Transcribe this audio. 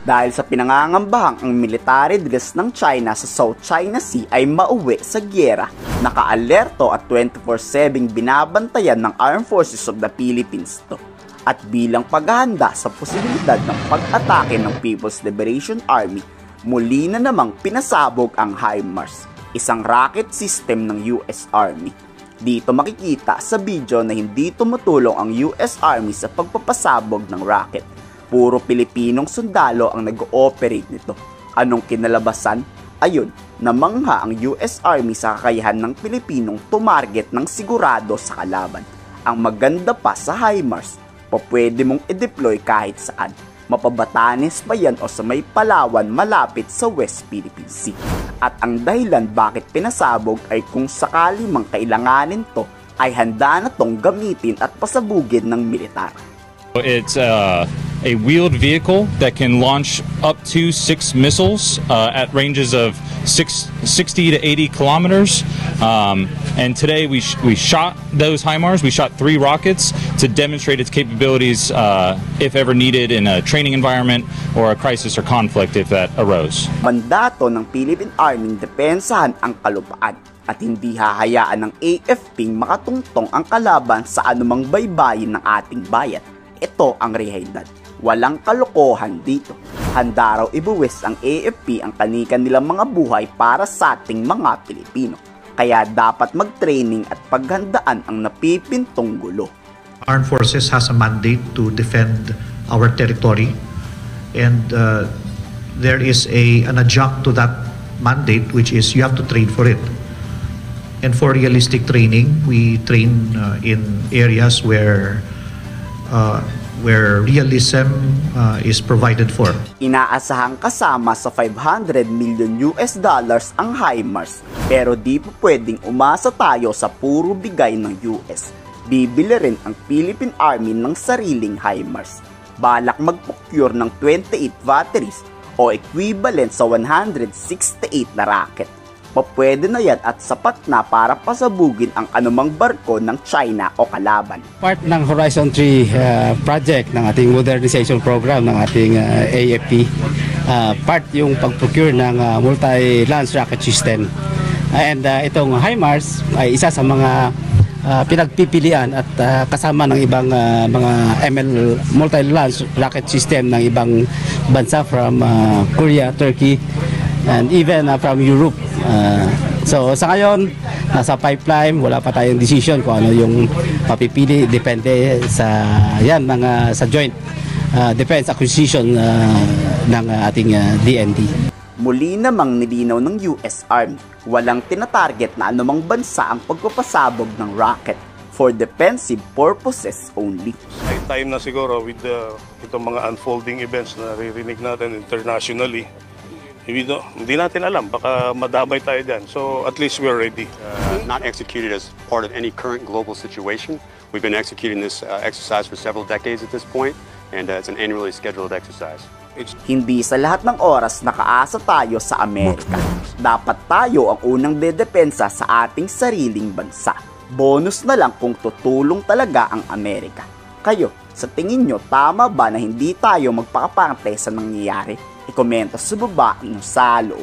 dahil sa pinangangambahang ang military drills ng China sa South China Sea ay mauwi sa gyera. Naka-alerto at 24/7 binabantayan ng Armed Forces of the Philippines to. At bilang paghahanda sa posibilidad ng pag-atake ng People's Liberation Army, muli na namang pinasabog ang HIMARS, isang rocket system ng US Army. Dito makikita sa video na hindi tumutulong ang US Army sa pagpapasabog ng rocket. Puro Pilipinong sundalo ang nag-ooperate nito. Anong kinalabasan? Ayun, namangha ang US Army sa kakayahan ng Pilipinong tumarget ng sigurado sa kalaban. Ang maganda pa sa HIMARS, pwede mong i-deploy kahit saan. Mapabatanes pa yan o sa may Palawan malapit sa West Philippine Sea. At ang dahilan bakit pinasabog ay kung sakali mang kailanganin to, ay handa na tong gamitin at pasabugin ng militar. It's a wheeled vehicle that can launch up to 6 missiles at ranges of 60 to 80 kilometers. And today we shot those HIMARS. We shot 3 rockets to demonstrate its capabilities if ever needed in a training environment or a crisis or conflict if that arose. Mandato ng Philippine Army depensahan ang kalupaan at hindi hahayaan ng AFP makatungtong ang kalaban sa anumang baybayin ng ating bayan. Ito ang realidad. Walang kalokohan dito. Handa raw ibuwis ang AFP ang kanilang mga buhay para sa ating mga Pilipino. Kaya dapat mag-training at paghandaan ang napipintong gulo. Armed Forces has a mandate to defend our territory, and there is an adjunct to that mandate, which is you have to train for it. And for realistic training, we train in areas where realism is provided for. Inaasahang kasama sa $500 million ang HIMARS, pero di po pwedeng umasa tayo sa puro bigay ng US. Bibili rin ang Philippine Army ng sariling HIMARS. Balak mag-procure ng 28 batteries o equivalent sa 168 na rocket. Pwede na yan at sapat na para pasabugin ang anumang barko ng China o kalaban. Part ng Horizon 3 project ng ating modernization program ng ating AFP, part yung pag-procure ng multi-launch rocket system. And itong HIMARS ay isa sa mga pinagpipilian at kasama ng ibang mga multi-launch rocket system ng ibang bansa from Korea, Turkey, and even from Europe. So sa ngayon, nasa pipeline, wala pa tayong decision kung ano yung papipili, depende sa sa joint defense acquisition ng ating DND. Muli namang nilinaw ng US Army, walang tinatarget na anumang bansa ang pagpapasabog ng rocket for defensive purposes only. Time na siguro with itong mga unfolding events na naririnig natin internationally. Hindi natin alam, baka madamay tayo dyan. So at least we're ready. Not executed as part of any current global situation. We've been executing this exercise for several decades at this point, and it's an annually scheduled exercise. Hindi sa lahat ng oras nakaasa tayo sa Amerika. Dapat tayo ang unang dedepensa sa ating sariling bansa. Bonus na lang kung tutulong talaga ang Amerika. Kayo, sa tingin nyo, tama ba na hindi tayo magpakapante sa nangyayari? I-komento sa baba ng salo.